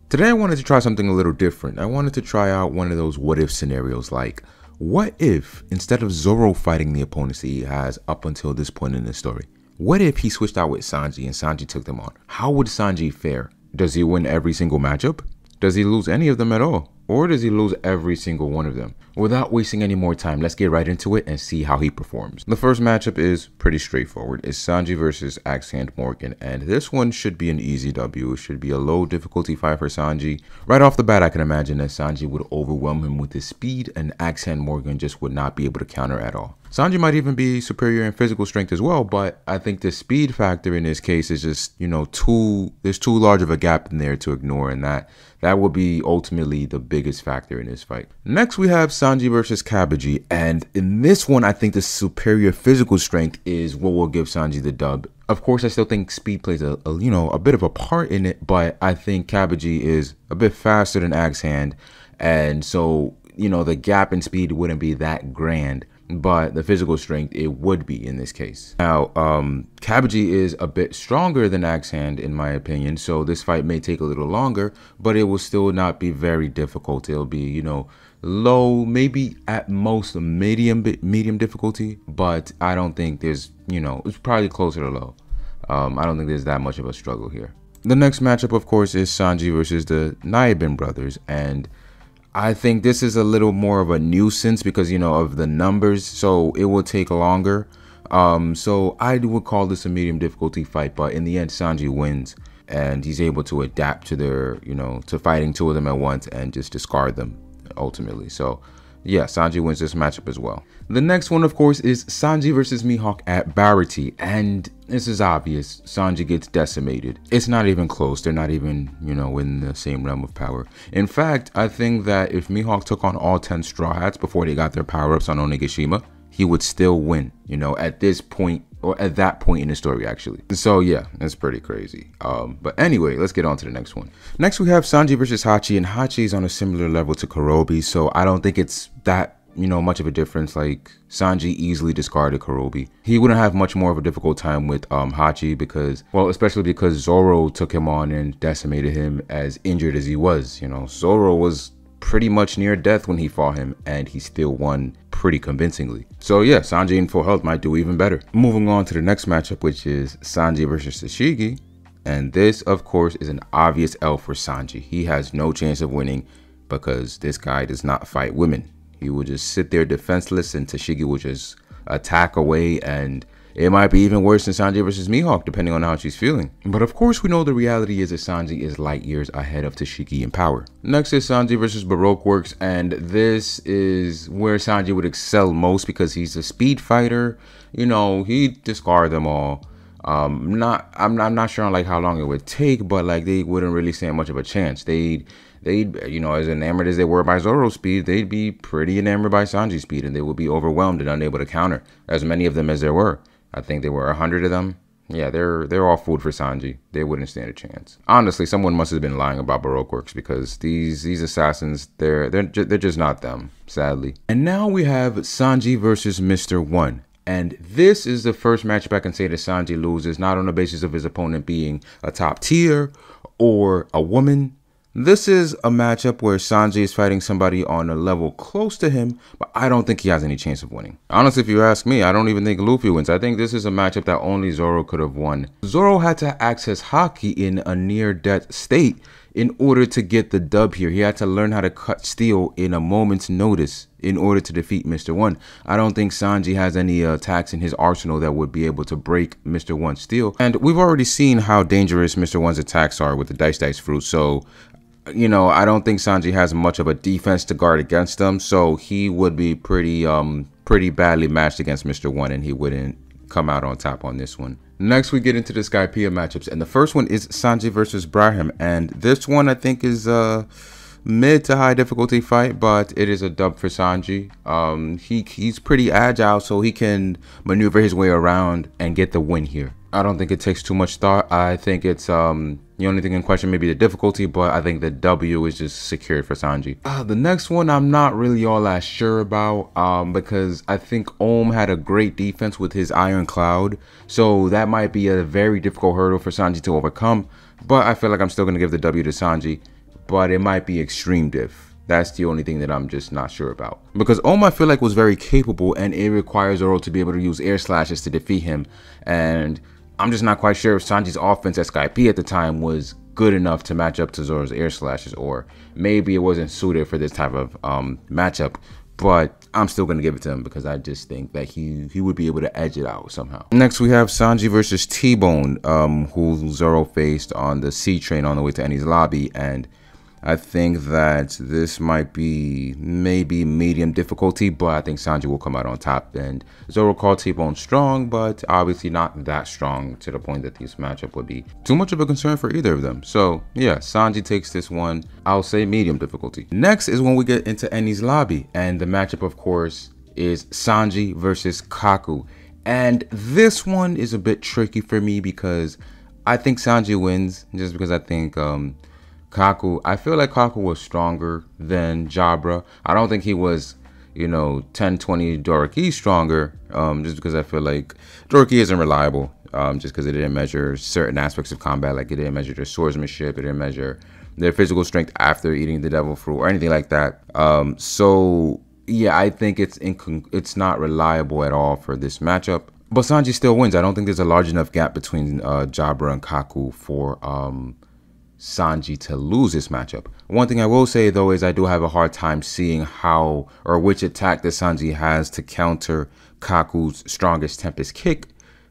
Today I wanted to try something a little different. I wanted to try out one of those what if scenarios, like what if instead of Zoro fighting the opponents that he has up until this point in the story, what if he switched out with Sanji and Sanji took them on? How would Sanji fare? Does he win every single matchup? Does he lose any of them at all? Or does he lose every single one of them? Without wasting any more time, let's get right into it and see how he performs. The first matchup is pretty straightforward. It's Sanji versus Axe Hand Morgan, and this one should be an easy W. It should be a low difficulty fight for Sanji. Right off the bat, I can imagine that Sanji would overwhelm him with his speed, and Axe Hand Morgan just would not be able to counter at all. Sanji might even be superior in physical strength as well, but I think the speed factor in this case is just, there's too large of a gap in there to ignore, and that would be ultimately the biggest factor in this fight. Next, we have Sanji versus Kabaji, and in this one, I think the superior physical strength is what will give Sanji the dub. Of course, I still think speed plays a bit of a part in it, but I think Kabaji is a bit faster than Axe Hand, and so, the gap in speed wouldn't be that grand. But the physical strength, it would be in this case. Now, Kabaji is a bit stronger than Axe Hand in my opinion, so this fight may take a little longer, but it will still not be very difficult. It'll be, low, maybe at most a medium difficulty, but I don't think there's, it's probably closer to low. I don't think there's that much of a struggle here. The next matchup, of course, is Sanji versus the Nyabin brothers, and I think this is a little more of a nuisance because, of the numbers, so it will take longer. So I would call this a medium difficulty fight, but in the end, Sanji wins, and he's able to adapt to their, to fighting two of them at once and just discard them ultimately. So yeah, Sanji wins this matchup as well. The next one, of course, is Sanji versus Mihawk at Barity, and this is obvious. Sanji gets decimated. It's not even close. They're not even, in the same realm of power. In fact, I think that if Mihawk took on all 10 Straw Hats before they got their power-ups on Onigashima, he would still win, at this point, or at that point in the story, actually. So yeah, that's pretty crazy. But anyway, let's get on to the next one. Next, we have Sanji versus Hachi, and Hachi is on a similar level to Kurobi, so I don't think it's that, much of a difference. Like, Sanji easily discarded Kurobi. He wouldn't have much more of a difficult time with Hachi because, well, especially because Zoro took him on and decimated him as injured as he was. Zoro was pretty much near death when he fought him, and he still won pretty convincingly. So yeah, Sanji in full health might do even better. Moving on to the next matchup, which is Sanji versus Tashigi, and this, of course, is an obvious L for Sanji. He has no chance of winning because this guy does not fight women. He will just sit there defenseless, and Tashigi will just attack away, and it might be even worse than Sanji versus Mihawk, depending on how she's feeling. But of course, we know the reality is that Sanji is light years ahead of Tashigi in power. Next is Sanji versus Baroque Works, and this is where Sanji would excel most because he's a speed fighter. He'd discard them all. I'm not sure on like how long it would take, but like they wouldn't really stand much of a chance. They'd as enamored as they were by Zoro's speed, they'd be pretty enamored by Sanji's speed, and they would be overwhelmed and unable to counter as many of them as there were. I think there were 100 of them. Yeah, they're all food for Sanji. They wouldn't stand a chance. Honestly, someone must have been lying about Baroque Works because these assassins, they're just not them, sadly. And now we have Sanji versus Mr. One. And this is the first matchup I can say that Sanji loses, not on the basis of his opponent being a top tier or a woman. This is a matchup where Sanji is fighting somebody on a level close to him, but I don't think he has any chance of winning. Honestly, if you ask me, I don't even think Luffy wins. I think this is a matchup that only Zoro could have won. Zoro had to access Haki in a near-death state in order to get the dub here. He had to learn how to cut steel in a moment's notice in order to defeat Mr. One. I don't think Sanji has any attacks in his arsenal that would be able to break Mr. One's steel. And we've already seen how dangerous Mr. One's attacks are with the Dice fruit, so I don't think Sanji has much of a defense to guard against them, so he would be pretty badly matched against Mr. One, and he wouldn't come out on top on this one. Next, we get into the Skypiea matchups, and the first one is Sanji versus Brahim, and this one I think is a mid to high difficulty fight, but it is a dub for Sanji. He's pretty agile, so he can maneuver his way around and get the win here. I don't think it takes too much thought. I think it's the only thing in question may be the difficulty, but I think the W is just secured for Sanji. The next one I'm not really all that sure about because I think Ohm had a great defense with his Iron Cloud, so that might be a very difficult hurdle for Sanji to overcome, but I feel like I'm still going to give the W to Sanji. but it might be extreme diff. That's the only thing that I'm just not sure about. Because Oma, I feel like, was very capable, and it requires Zoro to be able to use air slashes to defeat him. And I'm just not quite sure if Sanji's offense at Skype at the time was good enough to match up to Zoro's air slashes, or maybe it wasn't suited for this type of matchup. But I'm still going to give it to him because I just think that he would be able to edge it out somehow. Next, we have Sanji versus T-Bone, who Zoro faced on the C train on the way to Enies lobby. And I think that this might be maybe medium difficulty, but I think Sanji will come out on top. And Zoro called T-Bone strong, but obviously not that strong to the point that this matchup would be too much of a concern for either of them. So yeah, Sanji takes this one. I'll say medium difficulty. Next is when we get into Enies lobby, and the matchup, of course, is Sanji versus Kaku. And this one is a bit tricky for me because I think Sanji wins, just because I think Kaku, I feel like Kaku was stronger than Jabra. I don't think he was, you know, 10, 20 Doriki stronger, just because I feel like Doriki isn't reliable, just because it didn't measure certain aspects of combat, like it didn't measure their swordsmanship, it didn't measure their physical strength after eating the devil fruit or anything like that. So yeah, I think it's not reliable at all for this matchup. But Sanji still wins. I don't think there's a large enough gap between Jabra and Kaku for Sanji to lose this matchup. One thing I will say though is I do have a hard time seeing how or which attack that Sanji has to counter Kaku's strongest Tempest kick,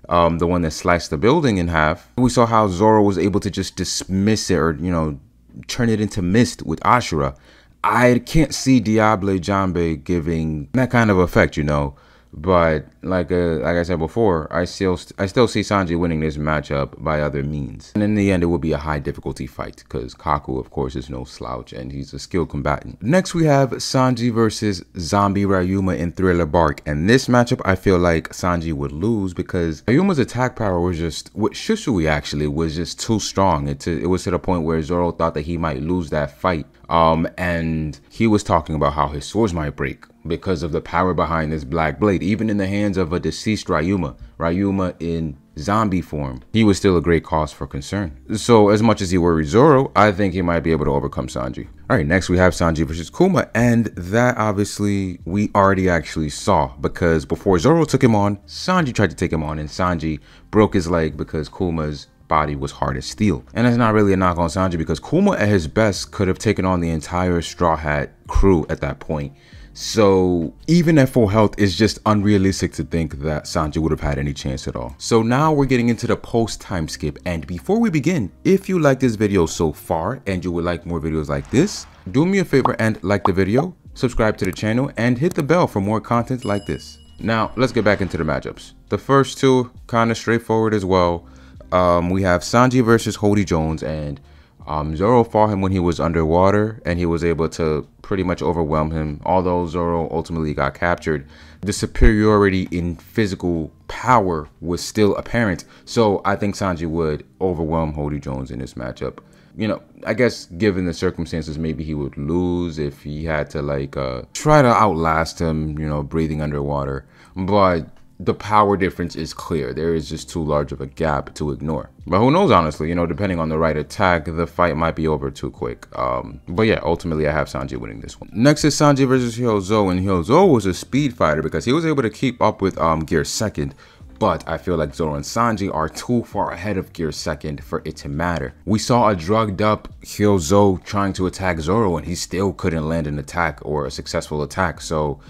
the one that sliced the building in half. We saw how Zoro was able to just dismiss it, or, you know, turn it into mist with Ashura. I can't see Diable Jambe giving that kind of effect, you know. But like I said before, I still see Sanji winning this matchup by other means. And in the end, it will be a high difficulty fight because Kaku, of course, is no slouch and he's a skilled combatant. Next, we have Sanji versus Zombie Ryuma in Thriller Bark. And this matchup, I feel like Sanji would lose because Ryuma's attack power was just, with Shisui actually, was just too strong. It was to the point where Zoro thought that he might lose that fight. And he was talking about how his swords might break because of the power behind this black blade. Even in the hands of a deceased Ryuma in zombie form, he was still a great cause for concern. So as much as he worries Zoro, I think he might be able to overcome Sanji. All right, next we have Sanji versus Kuma, and that obviously we already actually saw because before Zoro took him on, Sanji tried to take him on, and Sanji broke his leg because Kuma's body was hard as steel. And that's not really a knock on Sanji because Kuma at his best could have taken on the entire Straw Hat crew at that point. So even at full health, it's just unrealistic to think that Sanji would have had any chance at all. So now we're getting into the post time skip, and before we begin, if you like this video so far and you would like more videos like this, do me a favor and like the video, subscribe to the channel, and hit the bell for more content like this. Now let's get back into the matchups. The first two kind of straightforward as well. We have Sanji versus Hody Jones, and Zoro fought him when he was underwater, and he was able to pretty much overwhelm him. Although Zoro ultimately got captured, the superiority in physical power was still apparent. So I think Sanji would overwhelm Hody Jones in this matchup. You know, I guess given the circumstances, maybe he would lose if he had to like try to outlast him, you know, breathing underwater. But the power difference is clear. There is just too large of a gap to ignore. But who knows, honestly, you know, depending on the right attack, the fight might be over too quick. But yeah, ultimately I have Sanji winning this one. Next is Sanji versus Hyozo, and Hyozo was a speed fighter because he was able to keep up with Gear Second. But I feel like Zoro and Sanji are too far ahead of Gear Second for it to matter. We saw a drugged up Hyozo trying to attack Zoro, and he still couldn't land an attack or a successful attack. So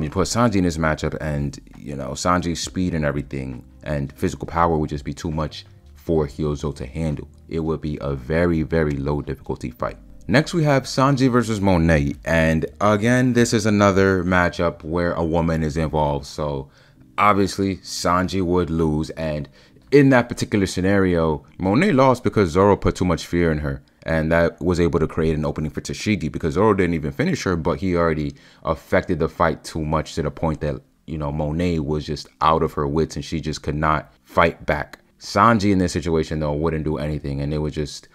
you put Sanji in this matchup, and you know, Sanji's speed and everything and physical power would just be too much for Hyozo to handle. It would be a very, very low difficulty fight. Next we have Sanji versus Monet, and again, this is another matchup where a woman is involved. So obviously Sanji would lose, and in that particular scenario, Monet lost because Zoro put too much fear in her, and that was able to create an opening for Tashigi because Zoro didn't even finish her, but he already affected the fight too much to the point that, you know, Monet was just out of her wits and she just could not fight back. Sanji in this situation though wouldn't do anything, and it would just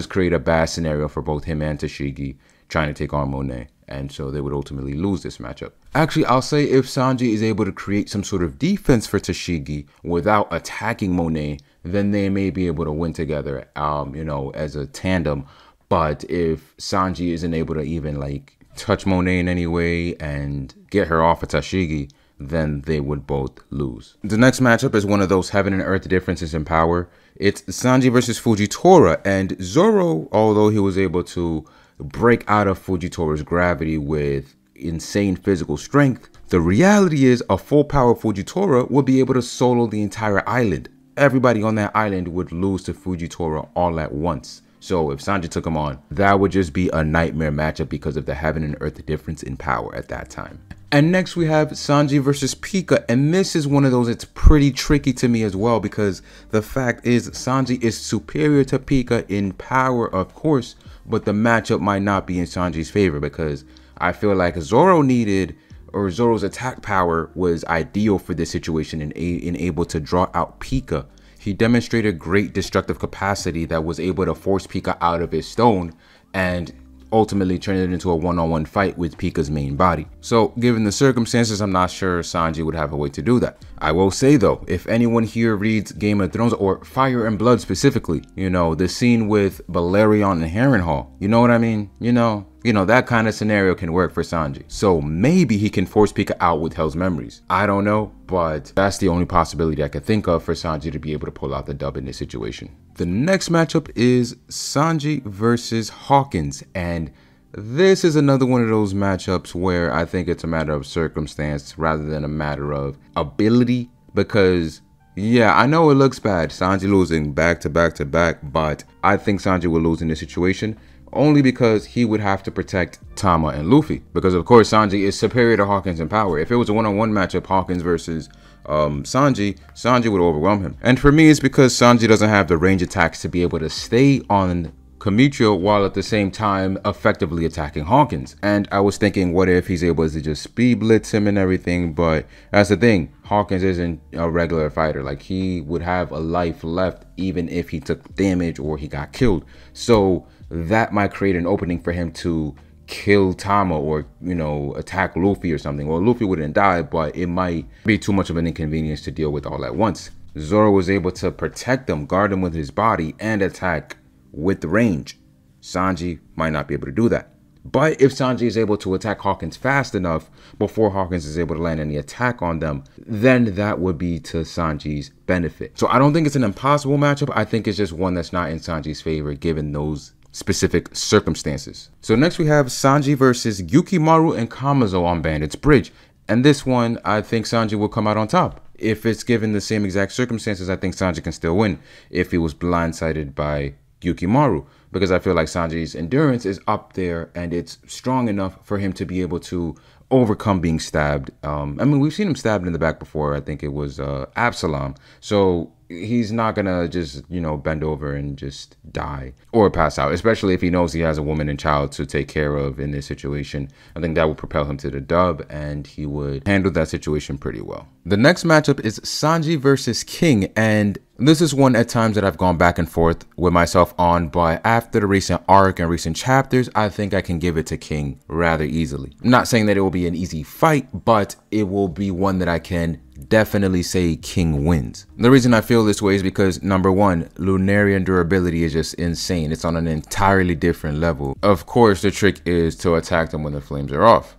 create a bad scenario for both him and Tashigi trying to take on Monet, and so they would ultimately lose this matchup. Actually, I'll say if Sanji is able to create some sort of defense for Tashigi without attacking Monet, then they may be able to win together, you know, as a tandem. But if Sanji isn't able to even like touch Monet in any way and get her off of Tashigi, then they would both lose. The next matchup is one of those heaven and earth differences in power. It's Sanji versus Fujitora, and Zoro, although he was able to break out of Fujitora's gravity with insane physical strength, the reality is a full power Fujitora would be able to solo the entire island. Everybody on that island would lose to Fujitora all at once. So if Sanji took him on, that would just be a nightmare matchup because of the heaven and earth difference in power at that time. And next we have Sanji versus Pika, and this is one of those, it's pretty tricky to me as well, because the fact is Sanji is superior to Pika in power, of course, but the matchup might not be in Sanji's favor, because I feel like Zoro's attack power was ideal for this situation and able to draw out Pika. He demonstrated great destructive capacity that was able to force Pika out of his stone and ultimately turn it into a one-on-one fight with Pika's main body. So given the circumstances, I'm not sure Sanji would have a way to do that. I will say though, if anyone here reads Game of Thrones or Fire and Blood specifically, you know, the scene with Balerion and Harrenhal, you know what I mean? You know, that kind of scenario can work for Sanji. So maybe he can force Pika out with Hell's Memories. I don't know, but that's the only possibility I can think of for Sanji to be able to pull out the dub in this situation. The next matchup is Sanji versus Hawkins, and this is another one of those matchups where I think it's a matter of circumstance rather than a matter of ability, because yeah, I know it looks bad, Sanji losing back to back to back, but I think Sanji will lose in this situation only because he would have to protect Tama and Luffy, because of course Sanji is superior to Hawkins in power. If it was a one-on-one matchup, Hawkins versus Sanji would overwhelm him. And for me, it's because Sanji doesn't have the range attacks to be able to stay on Kimetsu while at the same time effectively attacking Hawkins. And I was thinking, what if he's able to just speed blitz him and everything? But that's the thing, Hawkins isn't a regular fighter. Like, he would have a life left even if he took damage or he got killed. So that might create an opening for him to kill Tama or, you know, attack Luffy or something. Well, Luffy wouldn't die, but it might be too much of an inconvenience to deal with all at once. Zoro was able to protect them, guard them with his body, and attack with the range. Sanji might not be able to do that. But if Sanji is able to attack Hawkins fast enough before Hawkins is able to land any attack on them, then that would be to Sanji's benefit. So I don't think it's an impossible matchup. I think it's just one that's not in Sanji's favor given those specific circumstances. So next we have Sanji versus Yukimaru and Kamazo on Bandit's Bridge. And this one, I think Sanji will come out on top. If it's given the same exact circumstances, I think Sanji can still win if he was blindsided by Yukimaru, because I feel like Sanji's endurance is up there and it's strong enough for him to be able to overcome being stabbed. I mean, we've seen him stabbed in the back before. I think it was Absalom. So he's not gonna just, you know, bend over and just die or pass out, especially if he knows he has a woman and child to take care of in this situation. I think that would propel him to the dub and he would handle that situation pretty well. The next matchup is Sanji versus King, and this is one at times that I've gone back and forth with myself on, but after the recent arc and recent chapters, I think I can give it to King rather easily. I'm not saying that it will be an easy fight, but it will be one that I can definitely say King wins. The reason I feel this way is because, number one, Lunarian durability is just insane. It's on an entirely different level. Of course, the trick is to attack them when the flames are off.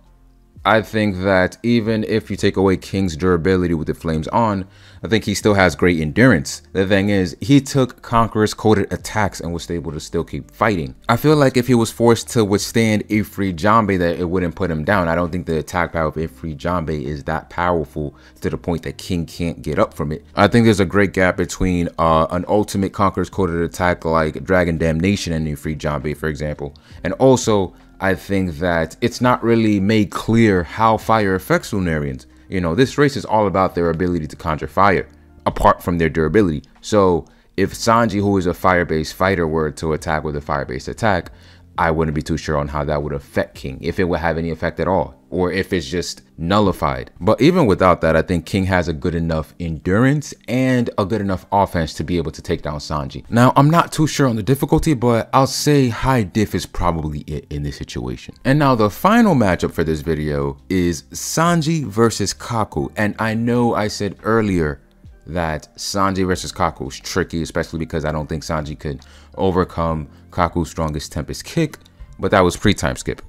I think that even if you take away King's durability with the flames on, I think he still has great endurance. The thing is, he took Conqueror's coded attacks and was able to still keep fighting. I feel like if he was forced to withstand Ifrit Jambe, that it wouldn't put him down. I don't think the attack power of Ifrit Jambe is that powerful to the point that King can't get up from it. I think there's a great gap between an ultimate Conqueror's coded attack like Dragon Damnation and Ifrit Jambe, for example. And also, I think that it's not really made clear how fire affects Lunarians. You know, this race is all about their ability to conjure fire, apart from their durability. So if Sanji, who is a fire-based fighter, were to attack with a fire-based attack, I wouldn't be too sure on how that would affect King, if it would have any effect at all, or if it's just nullified. But even without that, I think King has a good enough endurance and a good enough offense to be able to take down Sanji. Now, I'm not too sure on the difficulty, but I'll say high diff is probably it in this situation. And now the final matchup for this video is Sanji versus Kaku. And I know I said earlier that Sanji versus Kaku is tricky, especially because I don't think Sanji could overcome Kaku's strongest Tempest kick, but that was pre-time skip.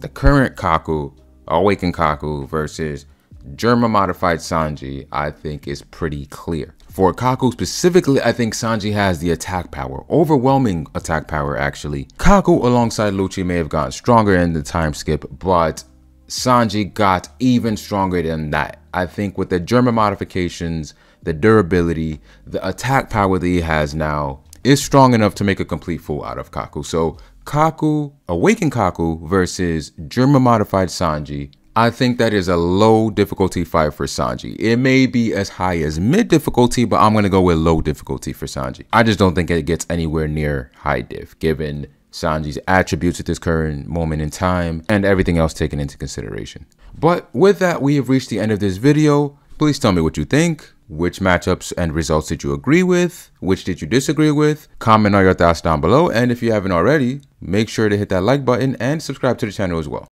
The current Kaku, Awakened Kaku versus Germa modified Sanji, I think is pretty clear. For Kaku specifically, I think Sanji has the attack power, overwhelming attack power actually. Kaku alongside Lucci may have gotten stronger in the time skip, but Sanji got even stronger than that. I think with the Germa modifications, the durability, the attack power that he has now is strong enough to make a complete fool out of Kaku. So Kaku, Awakened Kaku versus Germa modified Sanji, I think that is a low difficulty fight for Sanji. It may be as high as mid difficulty, but I'm going to go with low difficulty for Sanji. I just don't think it gets anywhere near high diff, given Sanji's attributes at this current moment in time and everything else taken into consideration. But with that, we have reached the end of this video. Please tell me what you think. Which matchups and results did you agree with? Which did you disagree with? Comment all your thoughts down below. And if you haven't already, make sure to hit that like button and subscribe to the channel as well.